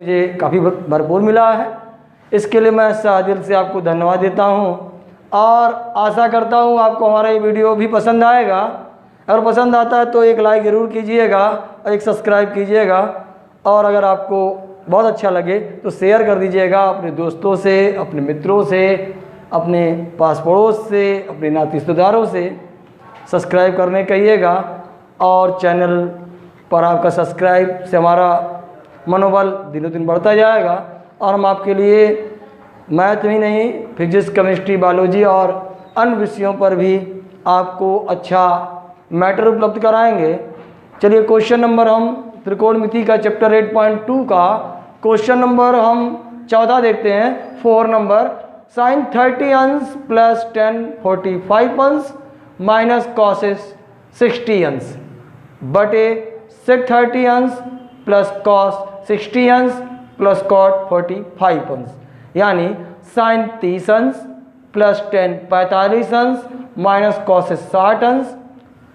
मुझे काफ़ी भरपूर मिला है। इसके लिए मैं तहे दिल से आपको धन्यवाद देता हूँ और आशा करता हूँ आपको हमारा ये वीडियो भी पसंद आएगा। अगर पसंद आता है तो एक लाइक ज़रूर कीजिएगा और एक सब्सक्राइब कीजिएगा, और अगर आपको बहुत अच्छा लगे तो शेयर कर दीजिएगा अपने दोस्तों से, अपने मित्रों से, अपने पास पड़ोस से, अपने नाते रिश्तेदारों से सब्सक्राइब करने कहिएगा। और चैनल पर आपका सब्सक्राइब से हमारा मनोबल दिनों दिन बढ़ता जाएगा और हम आपके लिए मैथ ही नहीं, फिजिक्स, केमिस्ट्री, बायोलॉजी और अन्य विषयों पर भी आपको अच्छा मैटर उपलब्ध कराएंगे। चलिए क्वेश्चन नंबर हम त्रिकोणमिति का चैप्टर 8.2 का क्वेश्चन नंबर हम 14 देखते हैं। 4 नंबर, साइन 30 अंश प्लस टेन 45 अंश माइनस कॉसेस 60 अंश बटे सेक 30 अंश प्लस कॉस 60 अंश प्लस कॉट 45 अंश, यानी साइन 30 अंश प्लस टेन 45 अंश माइनस कॉसेस 60 अंश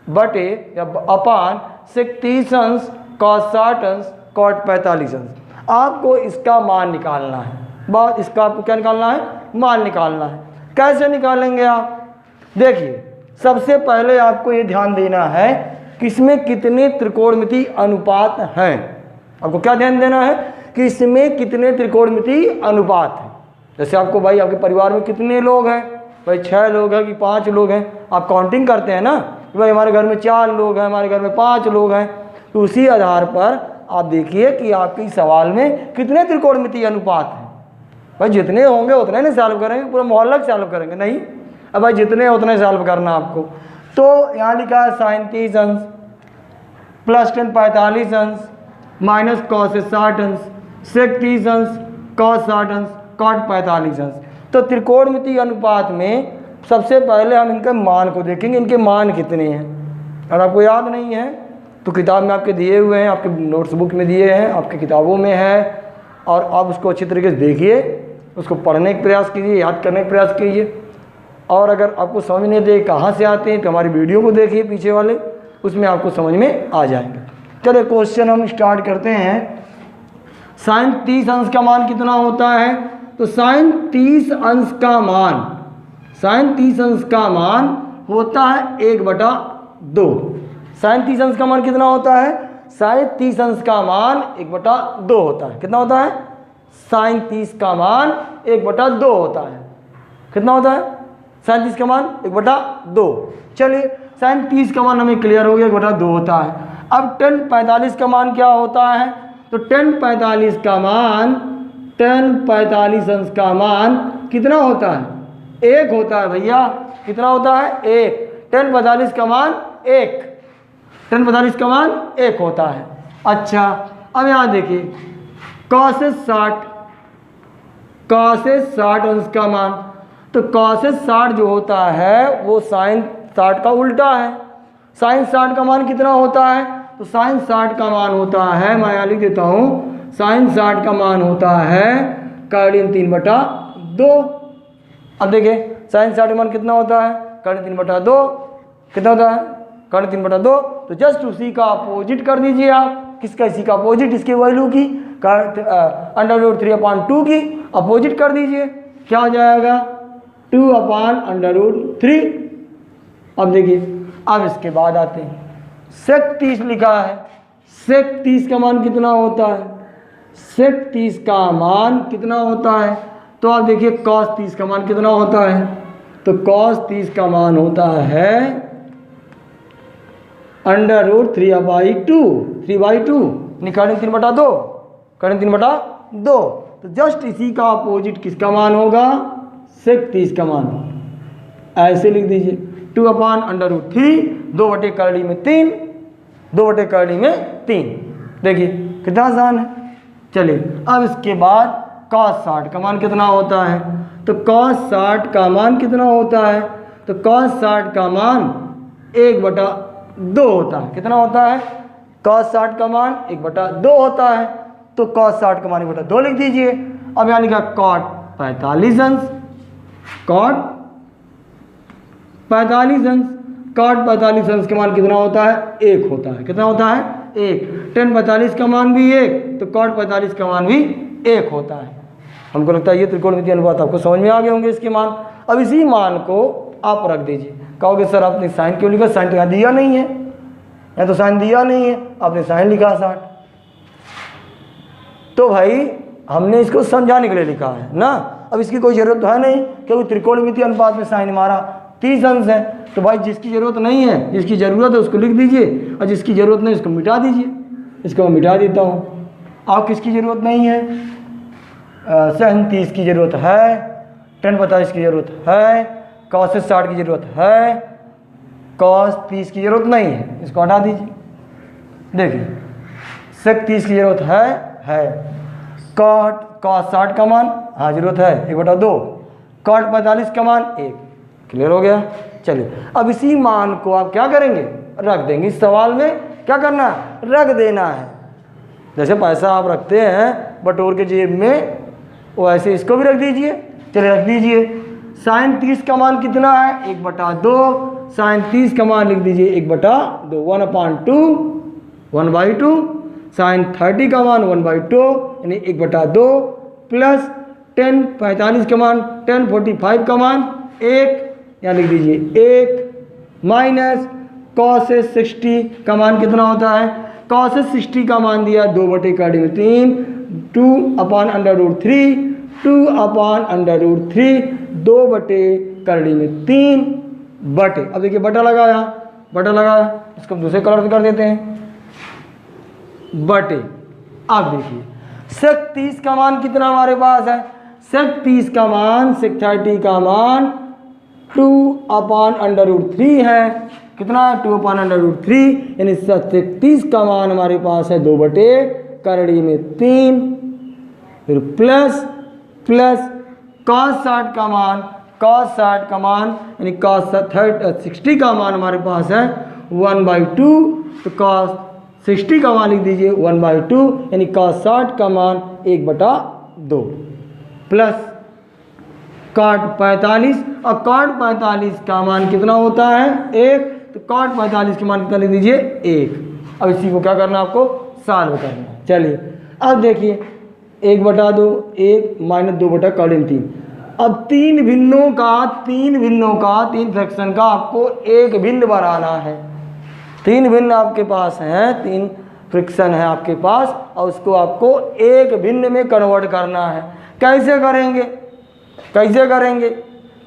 बटे या अपान सेक 30 अंश कॉस 60 अंश कॉट 45 अंश। आपको इसका मान निकालना है। बात इसका आपको क्या निकालना है? मान निकालना है। कैसे निकालेंगे आप? देखिए, सबसे पहले आपको ये ध्यान देना है कि इसमें कितने त्रिकोणमिति अनुपात हैं। आपको क्या ध्यान देना है कि इसमें कितने त्रिकोणमिति अनुपात हैं। जैसे आपको भाई आपके परिवार में कितने लोग हैं, भाई 6 लोग हैं कि 5 लोग हैं, आप काउंटिंग करते हैं ना, भाई हमारे घर में 4 लोग हैं, हमारे घर में 5 लोग हैं। तो उसी आधार पर आप देखिए कि आपके सवाल में कितने त्रिकोणमिति अनुपात हैं। भाई जितने होंगे उतने नहीं सॉल्व करेंगे, पूरा मोहल्ला सॉल्व करेंगे नहीं। अब भाई जितने उतने सॉल्व करना आपको। तो यहाँ लिखा है साइन 30 अंश प्लस टेन 45 अंश माइनस कॉस 60 अंश सेक 30 अंश कॉस 60 अंश कॉट 45 अंश। तो त्रिकोणमिति अनुपात में सबसे पहले हम इनके मान को देखेंगे, इनके मान कितने हैं। अगर आपको याद नहीं है तो किताब में आपके दिए हुए हैं, आपके नोट्स बुक में दिए हैं, आपकी किताबों में है, और आप उसको अच्छी तरीके से देखिए, उसको पढ़ने का प्रयास कीजिए, याद करने का प्रयास कीजिए। और अगर आपको समझ नहीं दे कहाँ से आते हैं तो हमारी वीडियो को देखिए पीछे वाले, उसमें आपको समझ में आ जाएंगे। चलिए क्वेश्चन हम स्टार्ट करते हैं। साइन 30 अंश का मान कितना होता है? तो साइन 30 अंश का मान, साइन 30 अंश का मान होता है 1/2। साइन 30 अंश का मान कितना होता है? साइन 30 अंश का मान 1/2 होता है। कितना होता है? साइन 30 का मान 1/2 होता है। कितना होता है? साइन 30 का मान 1/2। चलिए साइन 30 का मान हमें क्लियर हो गया, 1/2 होता है। अब टेन 45 का मान क्या होता है? तो टेन 45 का मान, टेन 45 अंश का मान कितना होता है? 1 होता है भैया। कितना होता है? 1। टेन 45 का मान 1, टेन 45 का मान 1 होता है। अच्छा, अब यहाँ देखिए कॉसेस 60, कॉसेस 60 अंश का मान, तो कॉसेस 60 जो होता है वो साइन 60 का उल्टा है। साइन 60 का मान कितना होता है? तो साइन 60 का मान होता है, मैं यहाँ लिख देता हूँ, साइन 60 का मान होता है कर्णिन 3/2। अब देखिए साइन 60 का मान कितना होता है? कर्णिन 3/2। कितना होता है? कर्णिन 3/2। तो जस्ट उसी का अपोजिट कर दीजिए आप। किसका? इसी का अपोजिट, इसकी वैल्यू की √3/2 की अपोजिट कर दीजिए। क्या हो जाएगा? 2/√3। अब देखिए, अब इसके बाद आते हैं सेक 30 लिखा है। सेक 30 का मान कितना होता है? सेक 30 का मान कितना होता है? तो आप देखिए कॉस 30 का मान कितना होता है? तो कॉस 30 का मान होता है √3/2, 3/2 कर्णिन 3/2, कर्णिन 3/2। तो जस्ट इसी का अपोजिट किसका मान होगा? सेक 30 का मान। ऐसे लिख दीजिए 2/√3, 2/कर्णी में 3, 2/कर्णी में 3। देखिए कितना आसान है। चलिए अब इसके बाद कॉस 60 का मान कितना होता है? तो कॉस 60 का मान कितना होता है? तो कॉस 60 का मान 1/2 होता है। कितना होता है? कॉस 60 का मान 1/2 होता है। तो कॉस 60 का मान 1/2 लिख दीजिए। अब यहाँ लिखा कॉट 45 अंश, कॉट 45 अंश cot 45 अंश का मान कितना होता है? 1 होता है। कितना होता है? 1। tan 45 का मान भी 1, तो cot 45 का मान भी 1 होता है। हमको लगता है ये त्रिकोणमितीय अनुपात आपको समझ में आ गए होंगे इसके मान। अब इसी मान को आप रख दीजिए। कहोगे सर आपने साइन क्यों लिखा? साइन तो यहाँ दिया नहीं है, यहाँ तो साइन दिया नहीं है, आपने साइन लिखा 60। तो भाई हमने इसको समझाने के लिए लिखा है ना। अब इसकी कोई ज़रूरत तो है नहीं, क्योंकि त्रिकोणमितीय अनुपात में साइन हमारा 30 अंश है। तो भाई जिसकी ज़रूरत नहीं है, जिसकी ज़रूरत है उसको लिख दीजिए, और जिसकी ज़रूरत नहीं उसको मिटा दीजिए। इसको मैं मिटा देता हूँ। आप किसकी ज़रूरत नहीं है? साइन 30 की ज़रूरत है, tan 45 की ज़रूरत है, cos 60 की ज़रूरत है, cos 30 की ज़रूरत नहीं है, इसको हटा दीजिए। देखिए sec 30 की ज़रूरत है, cos 60 का मान हाँ ज़रूरत है 1/2, cot 45 का मान 1। क्लियर हो गया? चलिए अब इसी मान को आप क्या करेंगे? रख देंगे। इस सवाल में क्या करना है? रख देना है। जैसे पैसा आप रखते हैं बटोर के जेब में, वैसे इसको भी रख दीजिए। चलिए रख दीजिए। साइन 30 का मान कितना है? 1/2। साइन 30 का मान लिख दीजिए 1/2, 1/2 साइन 30 का मान 1/2 यानी 1/2 प्लस tan 45 का मान, tan 45 का मान 1 यहाँ लिख दीजिए 1 माइनस cos 60 का मान कितना होता है? cos 60 का मान दिया 2/3, 2/√3, 2/√3, 2/3 बटे। अब देखिए बटा लगाया, इसको हम दूसरे कलर से कर देते हैं, बटे। अब देखिए sec 30 का मान कितना हमारे पास है? sec 30 का मान, sec 30 का मान 2/√3 है। कितना है? 2/√3 यानी sec 30 का मान हमारे पास है 2/3, फिर प्लस cos 60 का मान, यानी cos 60 का मान हमारे पास है 1/2, तो cos 60 का मान लिख दीजिए 1/2 यानी cos 60 का मान 1/2 प्लस cot 45, और cot 45 का मान कितना होता है? 1, तो cot 45 का मान कितना लिख दीजिए? 1। अब इसी को क्या करना है? आपको सॉल्व करना है। चलिए अब देखिए 1/2, 1 माइनस 2/3। अब तीन फ्रैक्शन का आपको एक भिन्न बनाना है। 3 भिन्न आपके पास हैं, 3 फ्रैक्शन है आपके पास, और उसको आपको एक भिन्न में कन्वर्ट करना है। कैसे करेंगे?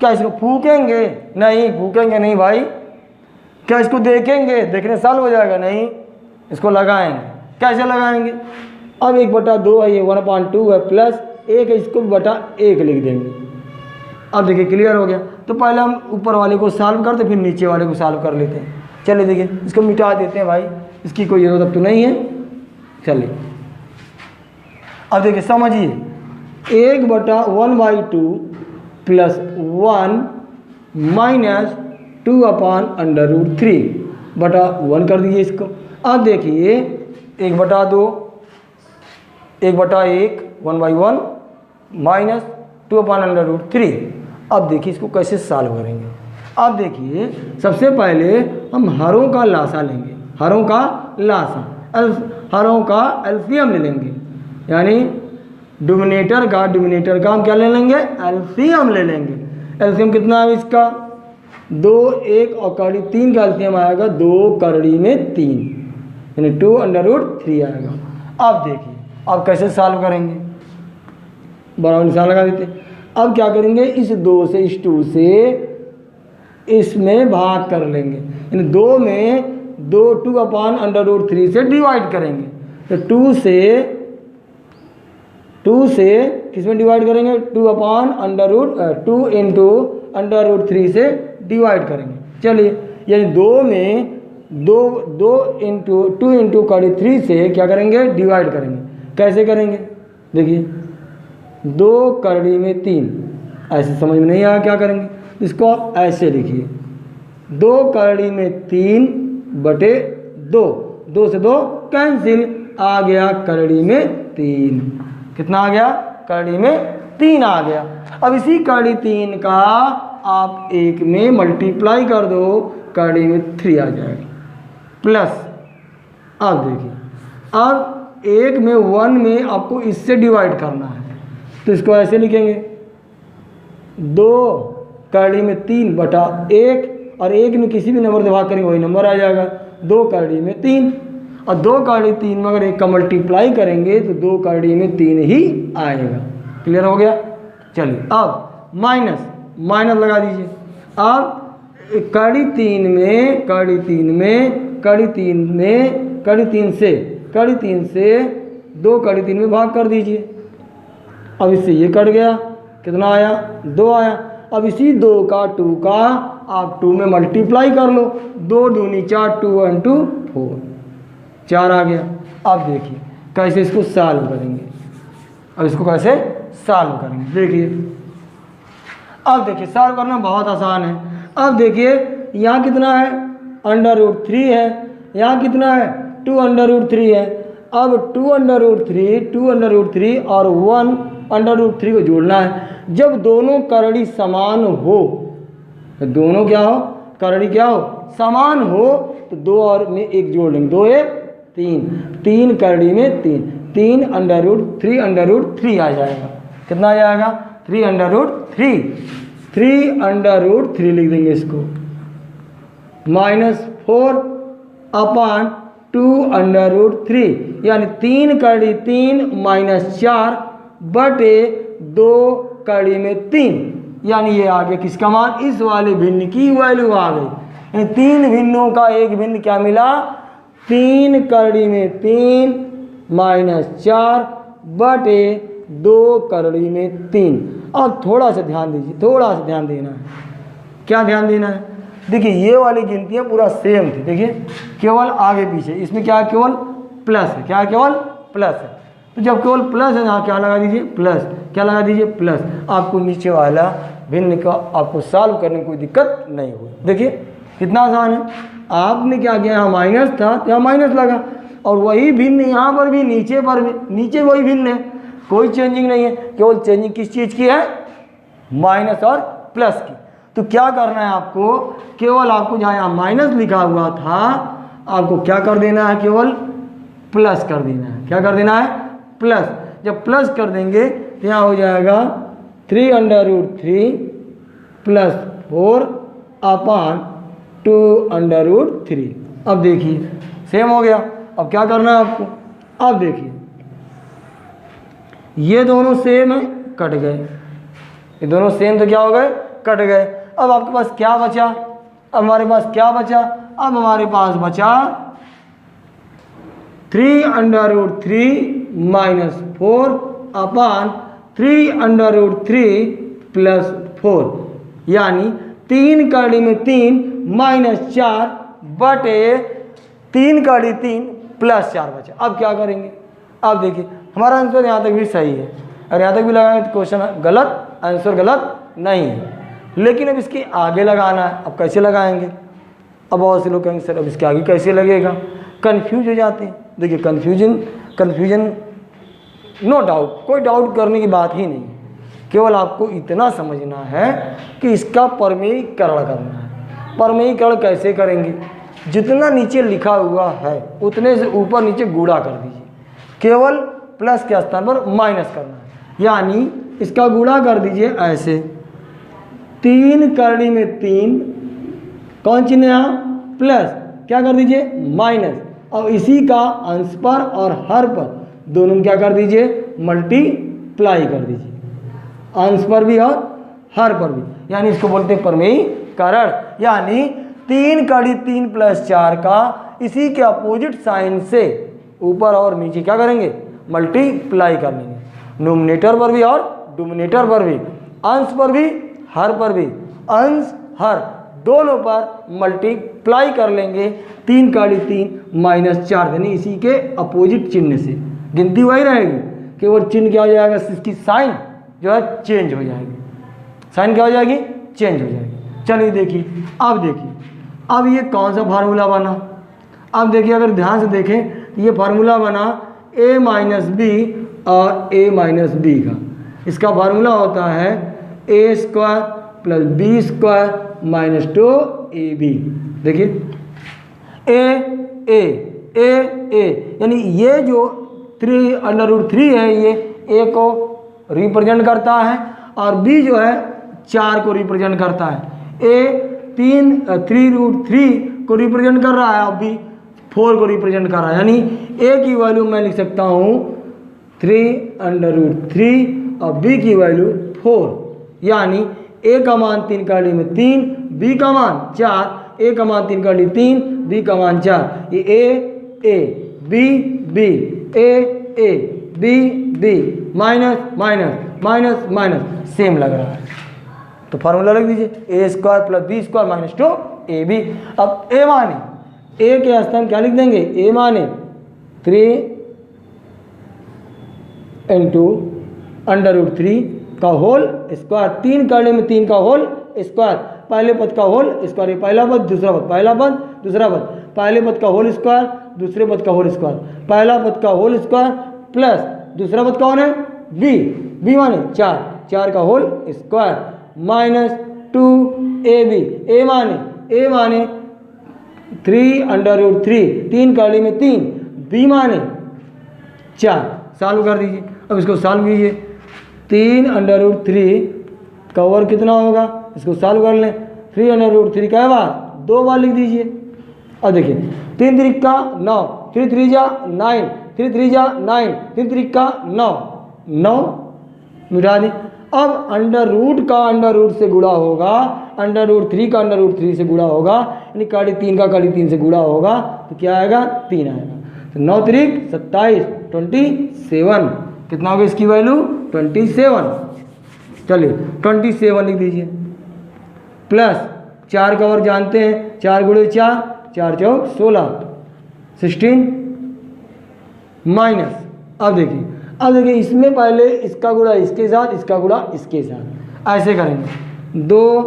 क्या इसको फूकेंगे? नहीं, फूकेंगे नहीं भाई। क्या इसको देखेंगे? देखने साल हो जाएगा? नहीं, इसको लगाएंगे। कैसे लगाएंगे? अब 1/2 है, ये 1/2 है, प्लस 1 है, इसको 1/1 लिख देंगे। अब देखिए क्लियर हो गया। तो पहले हम ऊपर वाले को सॉल्व करते, फिर नीचे वाले को सॉल्व कर लेते हैं। चलिए देखिए इसको मिटा देते हैं भाई, इसकी कोई ज़रूरत अब तो नहीं है। चलिए अब देखिए समझिए, 1/1/2 प्लस 1 माइनस 2/√3 बटा 1 कर दीजिए इसको। अब देखिए 1/2, 1/1, 1/1 माइनस 2/√3। अब देखिए इसको कैसे सॉल्व करेंगे। अब देखिए सबसे पहले हम हरों का लासा लेंगे, हरों का एलसीएम ले लेंगे, यानी डोमिनेटर का हम क्या ले लेंगे? एलसीएम ले लेंगे। एलसीएम कितना है इसका? 2, 1 और कड़ी 3 का एलसीएम आएगा 2 कड़ी में 3 यानी 2/3 आएगा। अब देखिए अब कैसे सॉल्व करेंगे? बराबर निशान लगा देते हैं। अब क्या करेंगे? इस 2 से, इस 2 से इसमें भाग कर लेंगे, यानी 2 में 2/√3 से डिवाइड करेंगे। तो 2 से किसमें डिवाइड करेंगे? 2 इंटू √3 से डिवाइड करेंगे। चलिए यानी 2 में 2 इंटू कड़ी 3 से क्या करेंगे? डिवाइड करेंगे। कैसे करेंगे? देखिए 2 कड़ी में 3, ऐसे समझ में नहीं आया क्या करेंगे? इसको आप ऐसे लिखिए 2 कड़ी में 3 बटे 2, 2 से 2 कैंसिल, आ गया कड़ी में 3। कितना आ गया? कड़ी में 3 आ गया। अब इसी कड़ी 3 का आप 1 में मल्टीप्लाई कर दो कड़ी में 3 आ जाएगा प्लस। अब देखिए, अब 1 में 1 में आपको इससे डिवाइड करना है, तो इसको ऐसे लिखेंगे 2 कड़ी में 3 बटा 1, और 1 में किसी भी नंबर से भाग करेंगे वही नंबर आ जाएगा 2 कड़ी में 3, और 2 कड़ी 3 में अगर 1 का मल्टीप्लाई करेंगे तो 2 कड़ी में 3 ही आएगा। क्लियर हो गया? चलिए अब माइनस लगा दीजिए। अब कड़ी 3 में 2 कड़ी 3 में भाग कर दीजिए। अब इससे ये कट गया, कितना आया? 2 आया। अब इसी 2 का 2 का आप 2 में मल्टीप्लाई कर लो, 2 दूनी 4, 2 और 2 4, 4 आ गया। अब देखिए कैसे इसको सॉल्व करेंगे। अब इसको कैसे सॉल्व करेंगे देखिए। अब देखिए सॉल्व करना बहुत आसान है। अब देखिए यहाँ कितना है? √3 है। यहाँ कितना है? 2√3 है। अब 2√3 और 1√3 को जोड़ना है। जब दोनों करड़ी समान हो, तो दोनों क्या हो? करड़ी क्या हो? समान हो, तो 2 और में 1 जोड़ लेंगे, 2 1 3, 3 करड़ी में 3, 3√3 आ जाएगा। कितना आ जाएगा? 3√3 लिख देंगे इसको, -4/2√3, यानी 3 करड़ी 3 -4 बटे 2 कड़ी में 3, यानी ये आ गया किसका मान? इस वाले भिन्न की वैल्यू आ गई। यानी 3 भिन्नों का एक भिन्न क्या मिला? 3 कड़ी में 3 -4 बटे 2 कड़ी में 3। अब थोड़ा सा ध्यान दीजिए, थोड़ा सा ध्यान देना है। क्या ध्यान देना है? देखिए ये वाली गिनतियाँ पूरा सेम थी, देखिए केवल आगे पीछे, इसमें क्या है? केवल प्लस है। क्या है? केवल प्लस है। तो जब केवल प्लस है, यहाँ क्या लगा दीजिए? प्लस। क्या लगा दीजिए? प्लस। आपको नीचे वाला भिन्न का आपको सॉल्व करने में कोई दिक्कत नहीं हुई। देखिए कितना आसान है। आपने क्या किया? यहाँ माइनस था तो यहाँ माइनस लगा, और वही भिन्न यहाँ पर भी, नीचे पर भी, नीचे वही भिन्न है, कोई चेंजिंग नहीं है। केवल चेंजिंग किस चीज़ की है? माइनस और प्लस की। तो क्या करना है आपको? केवल आपको जहाँ यहाँ माइनस लिखा हुआ था, आपको क्या कर देना है? केवल प्लस कर देना है। क्या कर देना है? प्लस। जब प्लस कर देंगे तो यहाँ हो जाएगा 3√3 + 4/2√3। अब देखिए सेम हो गया। अब क्या करना है आपको? अब देखिए ये दोनों सेम है, कट गए। ये दोनों सेम तो क्या हो गए? कट गए। अब आपके पास क्या बचा? अब हमारे पास क्या बचा? अब हमारे पास बचा 3√3 - 4/3√3 + 4, यानी 3 कड़ी में 3 -4 बटे 3 कड़ी 3 + 4 बचा। अब क्या करेंगे? अब देखिए हमारा आंसर यहाँ तक भी सही है, और यहाँ तक भी लगाएंगे तो क्वेश्चन गलत, आंसर गलत नहीं है। लेकिन अब इसके आगे लगाना है। अब कैसे लगाएंगे? अब बहुत से लोग कहेंगे सर अब इसके आगे कैसे लगेगा? कन्फ्यूज हो जाते हैं। देखिए कन्फ्यूजन नो डाउट, कोई डाउट करने की बात ही नहीं। केवल आपको इतना समझना है कि इसका परमेयीकरण करना है। परमेयीकरण कैसे करेंगे? जितना नीचे लिखा हुआ है उतने से ऊपर नीचे गुणा कर दीजिए, केवल प्लस के स्थान पर माइनस करना है। यानी इसका गुणा कर दीजिए ऐसे, 3 कड़ी में 3, कौन चिन्ह यहाँ? प्लस। क्या कर दीजिए? माइनस। और इसी का अंश पर और हर पर दोनों में क्या कर दीजिए? मल्टीप्लाई कर दीजिए, अंश पर भी और हर पर भी। यानी इसको बोलते हैं परमेयीकरण। यानी 3 कड़ी 3 + 4 का इसी के अपोजिट साइन से ऊपर और नीचे क्या करेंगे? मल्टीप्लाई कर लेंगे। नोमिनेटर पर भी और डिनोमिनेटर पर भी, अंश पर भी हर पर भी, अंश हर दोनों पर मल्टीप्लाई कर लेंगे। 3 कड़ी 3 -4 यानी इसी के अपोजिट चिन्ह से गिनती वही रहेगी, केवल चिन्ह क्या हो जाएगा? इसकी साइन जो है चेंज हो जाएगी। साइन क्या हो जाएगी? चेंज हो जाएगी। चलिए देखिए, अब देखिए अब ये कौन सा फार्मूला बना? अब देखिए अगर ध्यान से देखें तो ये फार्मूला बना a - b और a - b का। इसका फार्मूला होता है a² + b² - 2 ए बी। देखिए ए यानी ये जो 3√3 है ये ए को रिप्रेजेंट करता है और बी जो है 4 को रिप्रेजेंट करता है। ए 3√3 को रिप्रेजेंट कर रहा है और बी 4 को रिप्रेजेंट कर रहा है, यानी ए की वैल्यू मैं लिख सकता हूँ 3√3 और बी की वैल्यू 4, यानी ए का मान 3 का डी में 3, बी का मान 4, ए का मान 3 का डी 3, बी का मान 4। ये A B B A B B minus minus minus minus same लग रहा है, तो फार्मूला रख दीजिए A square plus B square minus 2 A B. अब ए माने ए के स्थान क्या लिख देंगे, ए माने 3 इंटू √3 का होल स्क्वायर, 3 करने में 3 का होल स्क्वायर, पहले पद का होल स्क्वायर, ये पहला पद दूसरा पद, पहला पद दूसरा पद, पहले पद का होल स्क्वायर दूसरे पद का होल स्क्वायर, पहला पद का होल स्क्वायर प्लस दूसरा पद कौन है बी, बी माने 4, 4 का whole square minus 2 A B. A माने 3√3, 3 कड़ी में 3, बी माने 4। सॉल्व कर दीजिए, अब इसको सॉल्व कीजिए। 3√3 का ओवर कितना होगा, इसको सॉल्व कर लें। 3√3 का बार 2 बार लिख दीजिए। अब देखिए 3 3 9, 3 3 9, 3 3 9, 3 3 9, 9 मिटा दें। अब √ का √ से गुणा होगा, √3 का √3 से गुणा होगा, यानी कड़ी 3 का कड़ी 3 से गुणा होगा तो क्या आएगा 3 आएगा। तो 9 3 27 27, कितना होगा इसकी वैल्यू 27। चलिए 27 लिख दीजिए प्लस 4 का और जानते हैं 4 गुणे 4, 4 चौक 16, 16 माइनस। अब देखिए इसमें पहले इसका गुणा इसके साथ, इसका गुणा इसके साथ, ऐसे करेंगे। 2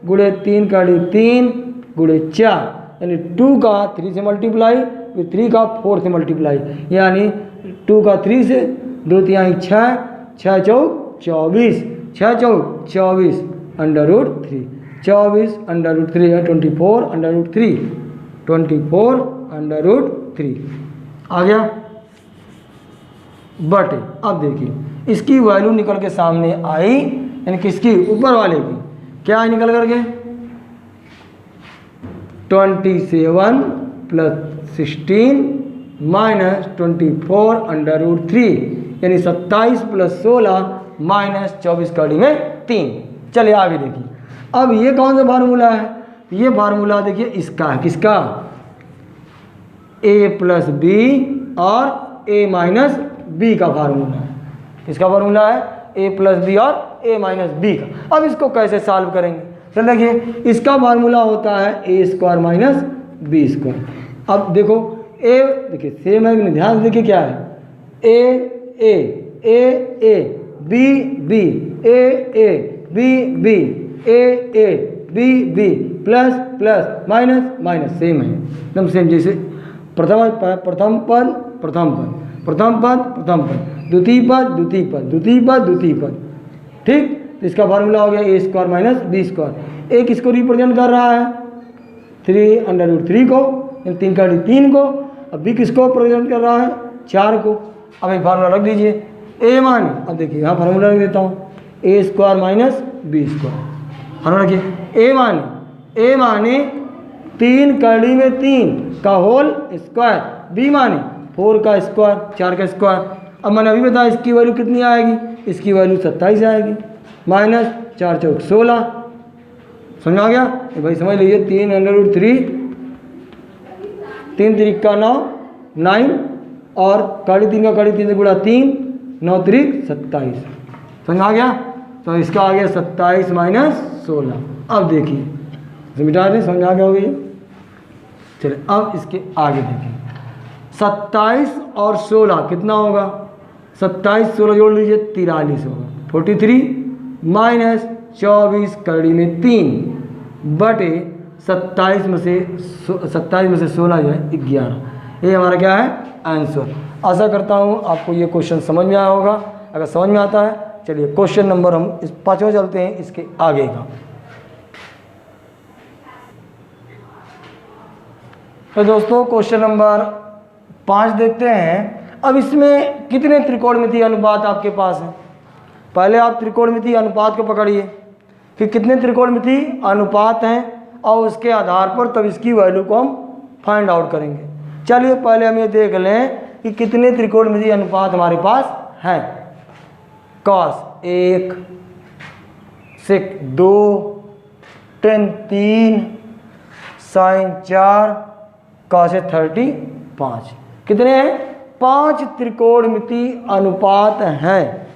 गुणे 3 का 3 गुणे 4, यानी 2 का 3 से मल्टीप्लाई, फिर 3 का 4 से मल्टीप्लाई, यानी 2 का 3 से 2 3 6, 6 चौक 24, 6 चौक 24 √3, 24 √3 है 24 √3, 24 √3 आ गया बटे। अब देखिए इसकी वैल्यू निकल के सामने आई, यानी किसकी, ऊपर वाले की, क्या है निकल करके 27 प्लस 16 माइनस 24 √3, यानी 27 प्लस 16 माइनस 24 कड़ी में 3। चलिए आगे देखिए, अब ये कौन सा फार्मूला है, ये फार्मूला देखिए इसका है, किसका, a प्लस बी और a माइनस बी का फार्मूला है। किसका फार्मूला है, a प्लस बी और a माइनस बी का। अब इसको कैसे सॉल्व करेंगे, तो देखिए इसका फार्मूला होता है a square minus B square. अब देखो a देखिए सेम है, ध्यान से देखिए क्या है, a b b a b b a b b plus plus minus minus, same है एकदम सेम, जैसे प्रथम पद प्रथम पद प्रथम पद प्रथम पद प्रथम पद, द्वितीय पद द्वितीय पद द्वितीय पद द्वितीय पद, ठीक। तो इसका फार्मूला हो गया a square minus B square. a किसको रिप्रेजेंट कर रहा है 3√3 को, 3 का 3 को, अब b किसको रिप्रेजेंट कर रहा है 4 को। अब एक फार्मूला रख दीजिए, a माने, अब देखिए यहाँ फार्मूला रख देता हूँ, a square minus B square. Formula रखिए, a माने 3 कड़ी में 3 का होल स्क्वायर, b माने 4 का स्क्वायर, 4 का स्क्वायर। अब मैंने अभी बताया इसकी वैल्यू कितनी आएगी, इसकी वैल्यू 27 आएगी, माइनस 4 चौक 16। समझ आ गया भाई, समझ लीजिए 3√3, 3 3 का 9 9 और कड़ी 3 का कड़ी 3 से गुणा 3, 9 3 27। समझ आ गया, तो इसका आ गया 27 माइनस 16। अब देखिए इसे मिटा दें, समझ आ गया होगा ये। चलिए अब इसके आगे देखिए, 27 और 16 कितना होगा, 27 16 जोड़ लीजिए 43 होगा, 43 माइनस 24 कड़ी में 3 बटे 27 में से 16 जो है 11। ये हमारा क्या है आंसर। आशा करता हूँ आपको ये क्वेश्चन समझ में आया होगा। अगर समझ में आता है चलिए क्वेश्चन नंबर हम इस 5वां चलते हैं, इसके आगे का। तो दोस्तों क्वेश्चन नंबर 5 देखते हैं। अब इसमें कितने त्रिकोणमितीय अनुपात आपके पास हैं। पहले आप त्रिकोणमितीय अनुपात को पकड़िए, फिर कितने त्रिकोणमितीय अनुपात हैं और उसके आधार पर तब इसकी वैल्यू को हम फाइंड आउट करेंगे। चलिए पहले हम ये देख लें कि कितने त्रिकोणमितीय अनुपात हमारे पास हैं। कॉस 1, सेक 2, टेन 3, साइन 4, कॉस 35। कितने हैं? 5 त्रिकोणमितीय अनुपात हैं।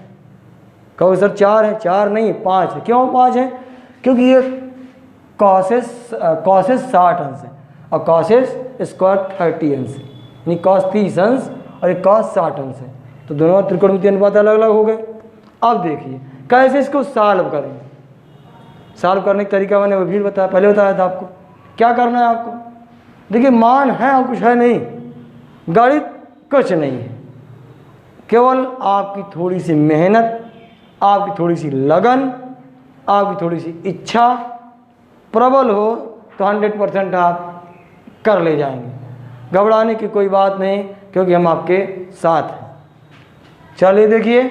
कहो सर 4 है? 4 नहीं 5 है। क्यों 5 है? क्योंकि ये कॉसेस 60 अंश है और कॉसेस स्क्वायर 30 अंश है, यानी कॉस 30 अंश और एक कॉस 60 अंश है। तो दोनों त्रिकोणमितीय अनुपात अलग अलग हो गए। अब देखिए कैसे इसको सॉल्व करेंगे। सॉल्व करने का तरीका मैंने वो भी बताया, पहले बताया था आपको। क्या करना है आपको? देखिए मान है और कुछ है नहीं, गणित कुछ नहीं है, केवल आपकी थोड़ी सी मेहनत, आपकी थोड़ी सी लगन, आपकी थोड़ी सी इच्छा प्रबल हो तो 100% आप कर ले जाएंगे। घबराने की कोई बात नहीं, क्योंकि हम आपके साथ हैं। चलिए देखिए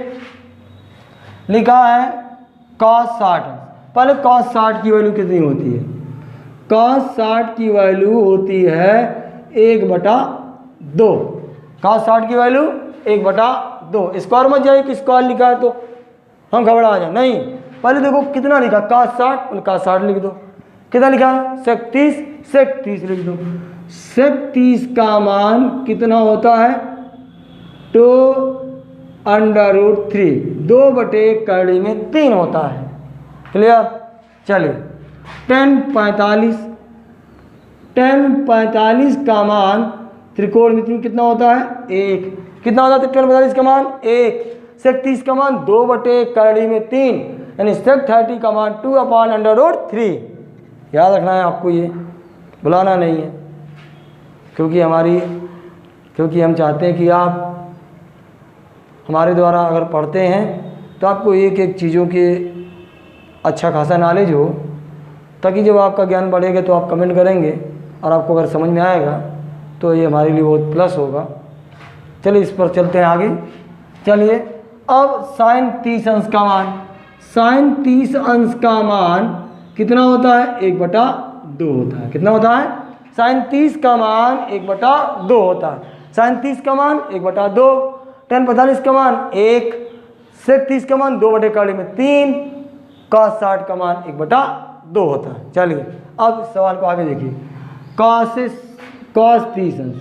लिखा है cos 60। पहले cos 60 की वैल्यू कितनी होती है? cos 60 की वैल्यू होती है 1/2। cos 60 की वैल्यू 1/2। स्क्वायर मत जाइए कि स्क्वायर लिखा है तो हम घबरा जाए, नहीं। पहले देखो कितना लिखा, cos 60, cos 60 लिख दो। कितना लिखा है? sec 30, sec 30 लिख दो। sec 30 का मान कितना होता है? 2√3, 2/3 होता है। क्लियर? चलिए tan 45 का मान त्रिकोणमिति में कितना होता है? 1। कितना होता है tan 45 का मान? 1। sec 30 का मान 2/3, यानी sec 30 का मान 2/3। याद रखना है आपको, ये बुलाना नहीं है, क्योंकि हम चाहते हैं कि आप हमारे द्वारा अगर पढ़ते हैं तो आपको एक एक चीज़ों के अच्छा खासा नॉलेज हो, ताकि जब आपका ज्ञान बढ़ेगा तो आप कमेंट करेंगे और आपको अगर समझ में आएगा तो ये हमारे लिए बहुत प्लस होगा। चलिए इस पर चलते हैं आगे। चलिए अब साइन 30 अंश का मान, साइन 30 अंश का मान कितना होता है? 1/2 होता है। कितना होता है? साइन 30 का मान 1/2 होता है। साइन 30 का मान 1/2, tan 45 का मान 1, sec 30 का मान 2/3, cos 60 का मान 1/2 होता है। चलिए अब सवाल को आगे देखिए। cos 30 अंश,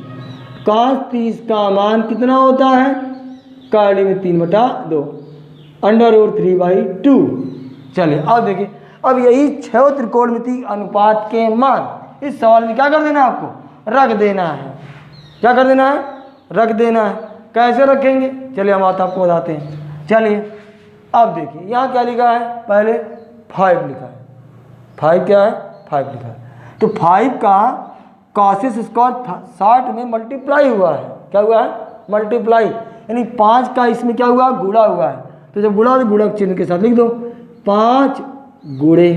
cos 30 का मान कितना होता है? 3/2, √3/2। चलिए अब देखिए, अब यही 6 त्रिकोणमितीय अनुपात के मान इस सवाल में क्या कर देना है? आपको रख देना है। क्या कर देना है? रख देना है। कैसे रखेंगे? चलिए हम आपको बताते हैं। चलिए अब देखिए यहाँ क्या लिखा है? पहले 5 लिखा है। 5 क्या है? 5 लिखा है। तो 5 का cos स्क्वायर 60 में मल्टीप्लाई हुआ है। क्या हुआ है? मल्टीप्लाई, यानी 5 का इसमें क्या हुआ? गुणा हुआ है। तो जब गुणा तो गुणक चिन्ह के साथ लिख दो, 5 गुणे।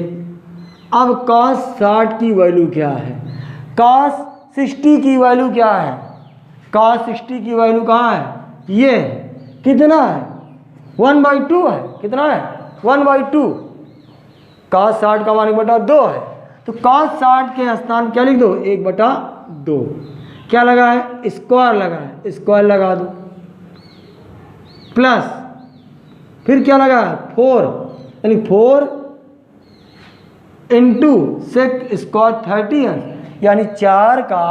अब cos 60 की वैल्यू क्या है? cos 60 की वैल्यू क्या है? cos 60 की वैल्यू कहाँ है? ये कितना है? 1/2 है। कितना है? 1/2। cos 60 का मान 1/2 है, तो cos 60 के स्थान क्या लिख दो? 1/2। क्या लगा है? स्क्वायर लगा है, स्क्वायर लगा दो, प्लस फिर क्या लगा है? 4, यानी 4 इंटू सेक स्क्वायर 30, यानी 4 का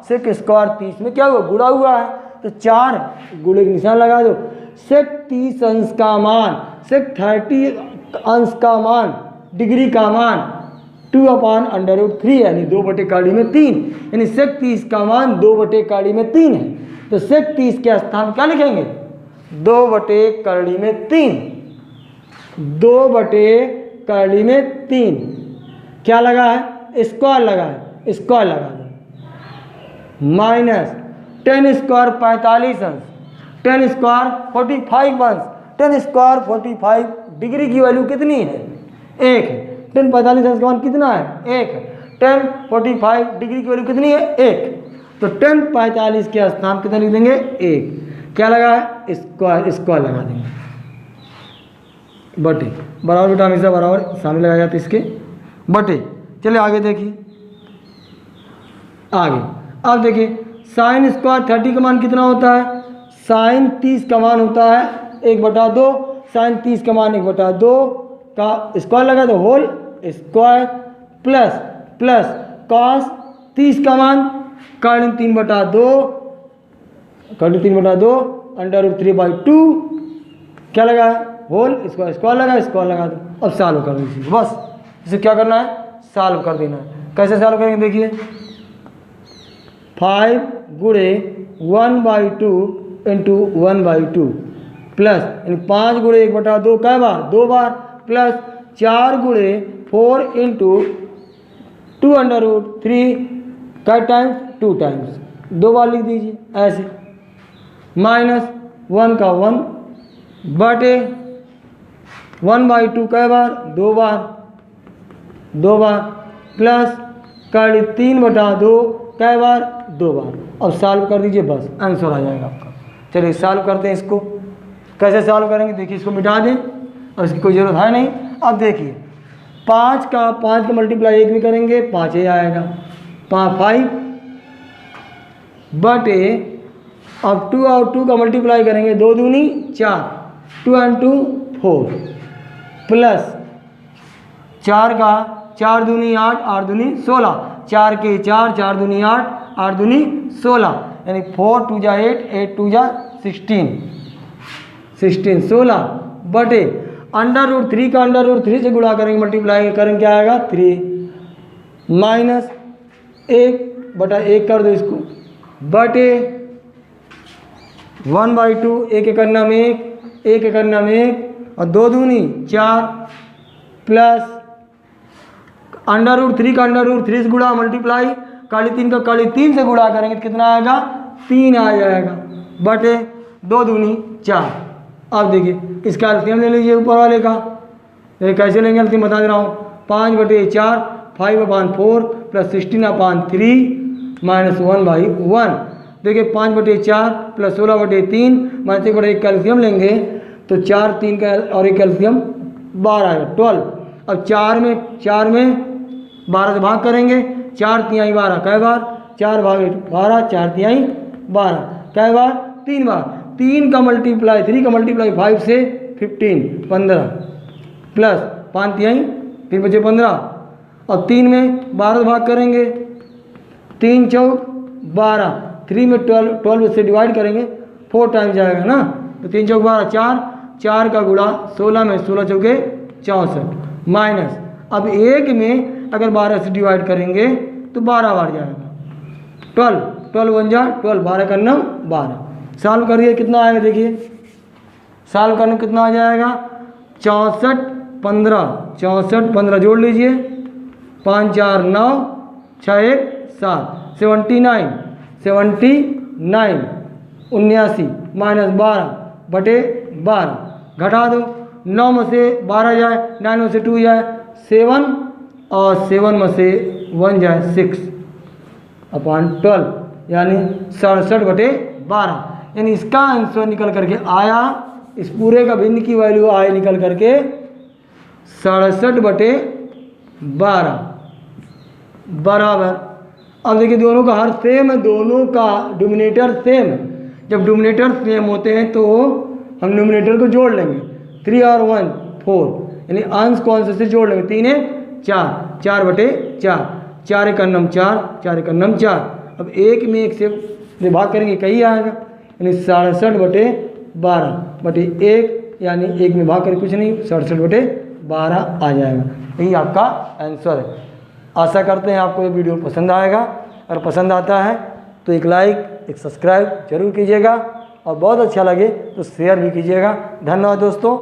सेक स्क्वायर 30 में क्या हुआ? गुणा हुआ है, तो 4 गुणे का निशान लगा दो। सेक 30 अंश का मान, सेक 30 अंश का मान, डिग्री का मान 2/√3, यानी 2/3, यानी सेक 30 का मान 2/3 है। तो सेक 30 के स्थान क्या लिखेंगे? 2/3। 2/3 क्या लगा है? स्क्वायर लगा है, स्क्वायर लगा दो, माइनस tan स्क्वायर 45 अंश, tan स्क्वायर 45 अंश, tan स्क्वायर 45 डिग्री की वैल्यू कितनी है? 1 है। tan 45 अंश का मान कितना है? 1 है। tan 45 डिग्री की वैल्यू कितनी है? 1। तो tan 45 के स्थान कितना लिख देंगे 1। क्या लगा है स्क्वायर, स्क्वायर लगा देंगे बटे, बराबर बेटा हमेशा बराबर सामने लगाया जाता है इसके बटे। चलिए आगे देखिए, आगे अब देखिए साइन स्क्वायर 30 का मान कितना होता है, साइन 30 का मान होता है 1/2, साइन 30 का मान 1/2 का स्क्वायर लगा दो whole square plus plus cos 30 का मान कर्ण 3/2 √3/2 क्या लगा है होल स्क्वायर, स्क्वायर लगा दो। अब सॉल्व कर दीजिए, बस इसे क्या करना है सॉल्व कर देना है। कैसे सॉल्व करेंगे देखिए, 5 गुणे 1/2 इंटू 1/2 प्लस 5 गुणे 1/2 कै बार 2 बार प्लस 4 गुणे 4 इंटू 2√3 कै टाइम्स 2 टाइम्स 2 बार लिख दीजिए ऐसे, माइनस 1 का 1 बटे 1/2 कै बार 2 बार प्लस कर्ण 3/2 कै बार 2 बार। अब सॉल्व कर दीजिए, बस आंसर आ जाएगा आपका। चलिए सॉल्व करते हैं इसको, कैसे सॉल्व करेंगे देखिए, इसको मिटा दें और इसकी कोई ज़रूरत है नहीं। अब देखिए 5 का मल्टीप्लाई 1 भी करेंगे 5 ही आएगा, 5 बटे अब 2 और 2 का मल्टीप्लाई करेंगे 2 दूनी 4, 2 और 2 4 प्लस 4 का 4 दूनी 8, 8 दूनी 16, 4 के 4, 4 दूनी 8, 8 दूनी 16 यानी 4 2 जा 8, 8 2 जा 16 16 बटे √3 का √3 से गुणा करेंगे मल्टीप्लाई करेंगे क्या आएगा 3 माइनस 1/1 कर दो इसको बटे 1/2 1 के करना में 1 के करना में 1 और 2 दूनी 4 प्लस √3 का √3 से गुणा मल्टीप्लाई काली 3 का काली 3 से गुणा करेंगे तो कितना आएगा 3 आ जाएगा बटे 2 दूनी 4। अब देखिए इसका एलसीएम ले लीजिए ऊपर वाले का, ये कैसे लेंगे एलसीएम बता दे रहा हूँ, 5/4 5/4 प्लस 16/3 माइनस 1/1। देखिए 5/4 प्लस 16/3 माइनस 1/1 का एलसीएम लेंगे तो 4 3 का और एक एलसीएम 12 आएगा 12। अब 4 में 12 से भाग करेंगे 4 तिहाई 12 कै बार 4 भागे 12 4 तिहाई 12 कै बार 3 बार, 3 का मल्टीप्लाई 3 का मल्टीप्लाई 5 से 15 प्लस 5 तिहाई 3 बचे 15 और 3 में 12 से भाग करेंगे 3 चौक 12, 3 में 12 से डिवाइड करेंगे 4 टाइम्स जाएगा ना, तो 3 चौक 12 4 का गुणा 16 में 16 चौके 64 माइनस अब 1 में अगर 12 से डिवाइड करेंगे तो 12 बार जाएगा 12 1 जा 12 12 का नाम 12। सॉल्व करिए कितना आएगा देखिए, सॉल्व करने कितना आ जाएगा 64 15 जोड़ लीजिए 5 4 9 6 1 7 79 79 माइनस 12 बटे 12 घटा दो 9 में से 12 जाए 9 में से 2 जाए 7 और 7 में से 1 जाए 6/12 यानी 67/12 यानी इसका आंसर निकल करके आया, इस पूरे का भिन्न की वैल्यू आए निकल करके 67/12 बराबर। अब देखिए दोनों का हर सेम है, दोनों का डोमिनेटर सेम है। जब डोमिनेटर सेम होते हैं तो हम डोमिनेटर को जोड़ लेंगे 3 और 1 4 यानी अंश को अंश से जोड़ लेंगे 3 है 4 4/4 4 एक अन्नम 4 4 एक अन्नम 4। अब 1 में 1 से विभाग करेंगे कहीं आएगा यानी 67/12/1 यानी 1 में भाग कर कुछ नहीं 67/12 आ जाएगा। यही आपका आंसर है। आशा करते हैं आपको ये वीडियो पसंद आएगा, अगर पसंद आता है तो एक लाइक एक सब्सक्राइब जरूर कीजिएगा और बहुत अच्छा लगे तो शेयर भी कीजिएगा। धन्यवाद दोस्तों।